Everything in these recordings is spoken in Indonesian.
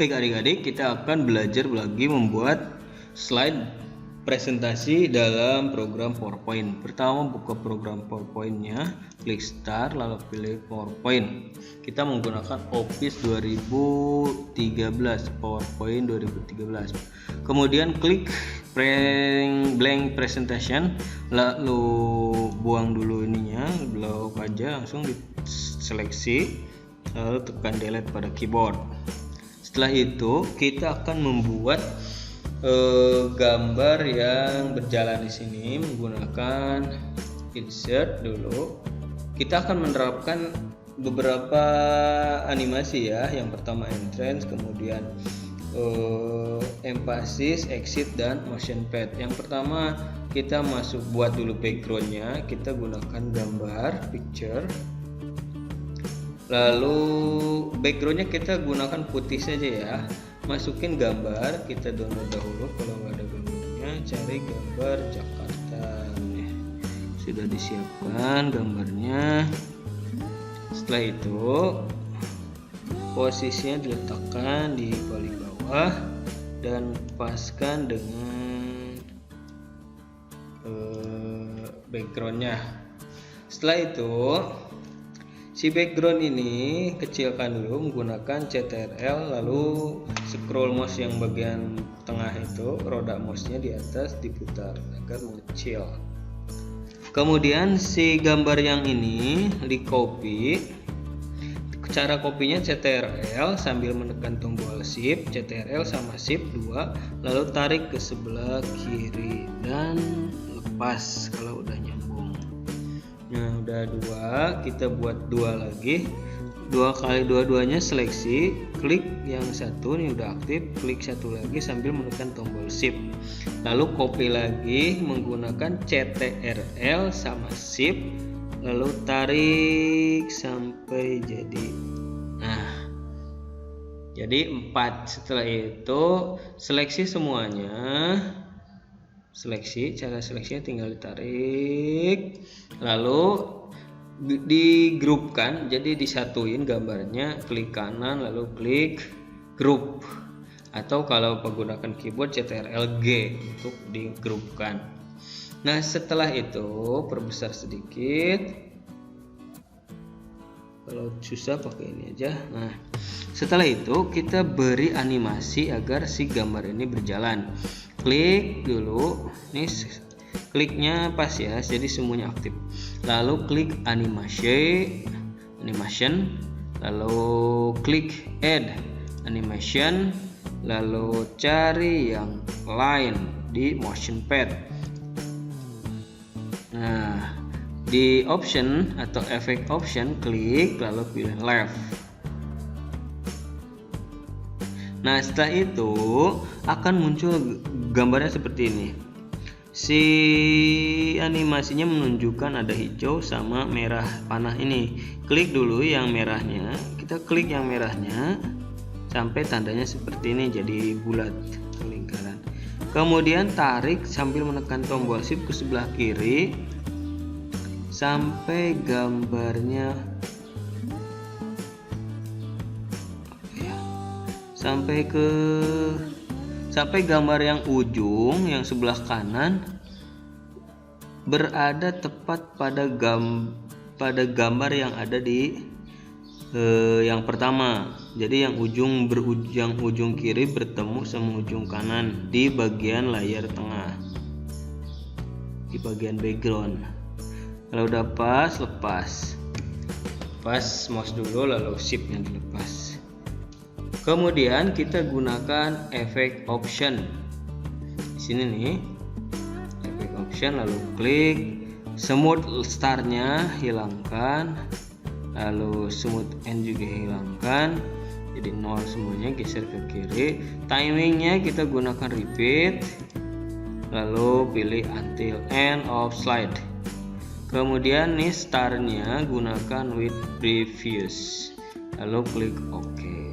Adik-adik, kita akan belajar lagi membuat slide presentasi dalam program PowerPoint. Pertama, buka program PowerPoint-nya, klik Start, lalu pilih PowerPoint. Kita menggunakan Office 2013, PowerPoint 2013. Kemudian klik blank presentation, lalu buang dulu ininya, blok aja, langsung diseleksi, lalu tekan delete pada keyboard. Setelah itu kita akan membuat gambar yang berjalan di sini menggunakan insert dulu. Kita akan menerapkan beberapa animasi ya. Yang pertama entrance, kemudian emphasis, exit, dan motion pad. Yang pertama kita buat dulu backgroundnya. Kita gunakan gambar picture. Lalu backgroundnya kita gunakan putih saja ya. Masukin gambar, kita download dahulu. Kalau nggak ada gambarnya, cari gambar Jakarta. Sudah disiapkan gambarnya. Setelah itu posisinya diletakkan di paling bawah dan paskan dengan backgroundnya. Setelah itu si background ini kecilkan dulu menggunakan CTRL, lalu scroll mouse yang bagian tengah itu, roda mouse-nya di atas diputar agar mengecil. Kemudian si gambar yang ini di copy. Cara kopinya CTRL sambil menekan tombol shift, CTRL sama shift 2, lalu tarik ke sebelah kiri dan lepas kalau udah nyambung. Nah, udah dua, kita buat dua lagi. Dua kali dua-duanya seleksi, klik yang satu nih udah aktif, klik satu lagi sambil menekan tombol shift. Lalu copy lagi menggunakan CTRL sama shift, lalu tarik sampai jadi. Nah, jadi 4. Setelah itu seleksi semuanya. Cara seleksinya tinggal ditarik, lalu digrupkan, jadi disatuin gambarnya, klik kanan lalu klik group, atau kalau menggunakan keyboard CTRL G untuk digrupkan. Nah, setelah itu perbesar sedikit, kalau susah pakai ini aja. Nah, setelah itu kita beri animasi agar si gambar ini berjalan. Klik dulu, nih kliknya pas ya, jadi semuanya aktif. Lalu klik animation, lalu klik add animation, lalu cari yang line di motion pad. Nah, di option atau effect option klik lalu pilih left. Nah, setelah itu akan muncul gambarnya seperti ini. Si animasinya menunjukkan ada hijau sama merah panah ini. Klik dulu yang merahnya. Kita klik yang merahnya sampai tandanya seperti ini, jadi bulat lingkaran. Kemudian tarik sambil menekan tombol shift ke sebelah kiri sampai gambarnya sampai gambar yang ujung yang sebelah kanan berada tepat pada gambar yang ada di yang pertama. Jadi yang ujung kiri bertemu sama ujung kanan di bagian layar tengah, di bagian background. Kalau udah pas, lepas mouse dulu lalu shift-nya dilepas. Kemudian kita gunakan effect option. Di sini nih, effect option, lalu klik smooth star-nya hilangkan, lalu smooth end juga hilangkan, jadi 0 semuanya, geser ke kiri. Timingnya kita gunakan repeat, lalu pilih until end of slide. Kemudian nih star-nya gunakan with previous, lalu klik OK.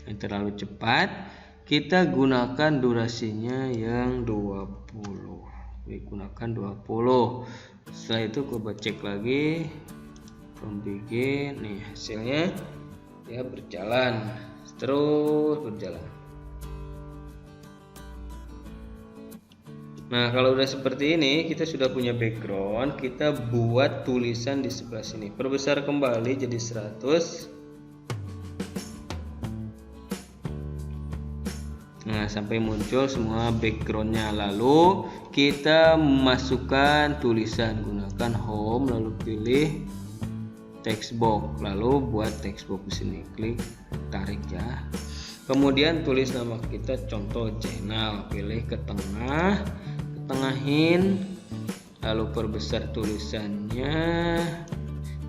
Ini terlalu cepat, kita gunakan durasinya yang 20. Gunakan 20. Setelah itu coba cek lagi from begin, nih hasilnya ya berjalan terus berjalan. Nah, kalau udah seperti ini, kita sudah punya background, kita buat tulisan di sebelah sini. Perbesar kembali jadi 100. Nah, sampai muncul semua backgroundnya. Lalu kita masukkan tulisan, gunakan home, lalu pilih text box, lalu buat text box di sini. Klik, tarik ya. Kemudian tulis nama kita, contoh channel, pilih ke tengah, tengahin, lalu perbesar tulisannya,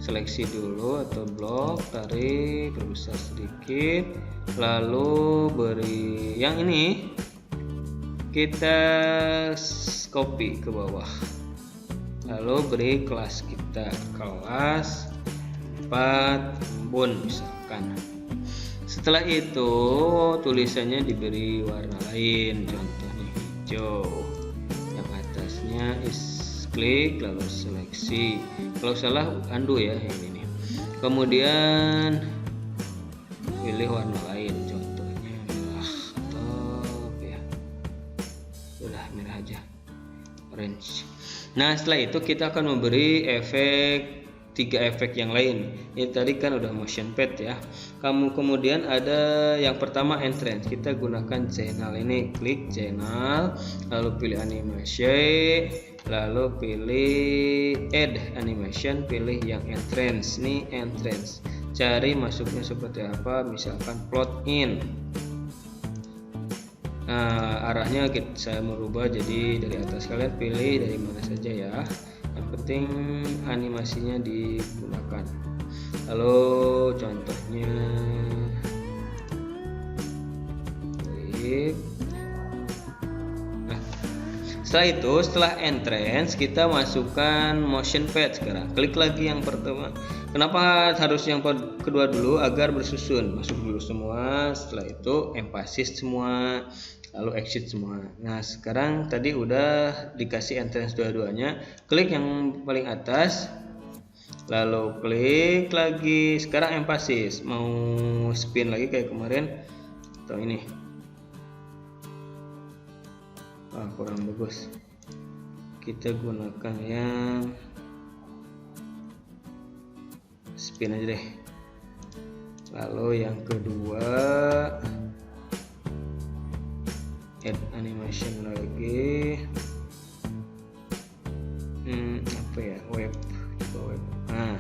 seleksi dulu atau blok, tarik, perbesar sedikit, lalu beri yang ini kita copy ke bawah, lalu beri kelas kita, kelas 4 Ambon misalkan. Setelah itu tulisannya diberi warna lain, contohnya hijau. Klik lalu seleksi, kalau salah undo ya yang ini. Kemudian pilih warna lain, contohnya merah atau ya udah merah aja, orange. Nah, setelah itu kita akan memberi tiga efek yang lain. Ini tadi kan udah motion pad ya. Kemudian ada yang pertama entrance. Kita gunakan channel ini, klik channel, lalu pilih animation, lalu pilih add animation, pilih yang entrance. Nih entrance. Cari masuknya seperti apa, misalkan plot in. Nah, arahnya saya merubah jadi dari atas, kalian pilih dari mana saja ya. Yang penting animasinya digunakan. Lalu contohnya nah, setelah entrance kita masukkan motion pad. Sekarang klik lagi yang pertama. Kenapa harus yang kedua dulu? Agar bersusun, masuk dulu semua, setelah itu emphasis semua, lalu exit semua. Nah, sekarang tadi udah dikasih entrance dua-duanya, klik yang paling atas, lalu klik lagi. Sekarang emphasis, mau spin lagi kayak kemarin atau ini? Kurang bagus, kita gunakan yang spin aja deh. Lalu yang kedua add animation lagi, apa ya, web. Nah,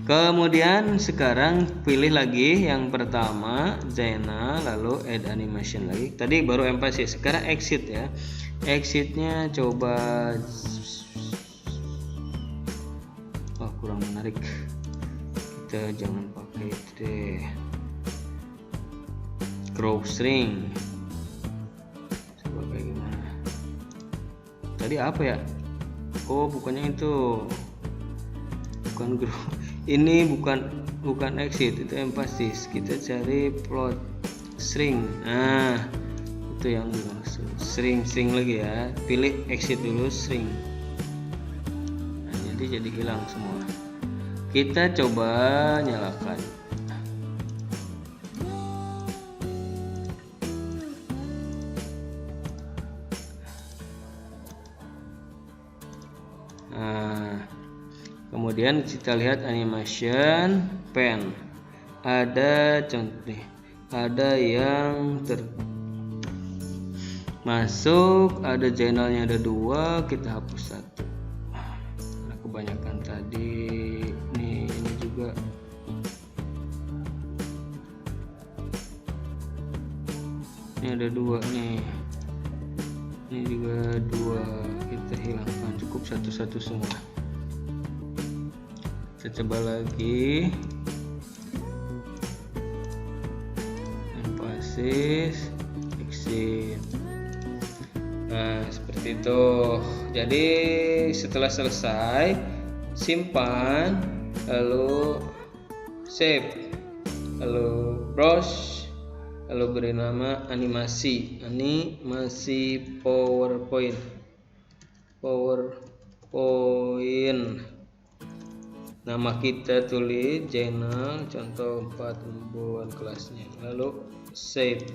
kemudian sekarang pilih lagi yang pertama Zena, lalu add animation lagi. Tadi baru emphasis, sekarang exit ya. Exitnya coba kurang menarik, kita jangan pakai itu deh. Grow string, coba kayak gimana tadi, apa ya? Bukannya itu, bukan grow, ini bukan exit, itu emphasis. Kita cari plot string. Nah, itu yang dimaksud string lagi ya. Pilih exit dulu, string. Nah, jadi hilang semua. Kita coba nyalakan. Nah, kemudian kita lihat animation pen. Ada contoh, ada yang masuk, ada channelnya ada 2, kita hapus 1. Nah, kebanyakan tadi. Ini juga ini ada 2 nih, ini juga 2, kita hilangkan, cukup satu semua. Kita coba lagi, emphasis, exit. Nah, seperti itu. Jadi setelah selesai, simpan, lalu save, lalu browse, lalu beri nama animasi PowerPoint. Nama kita tulis channel contoh 4 lembuan kelasnya, lalu save.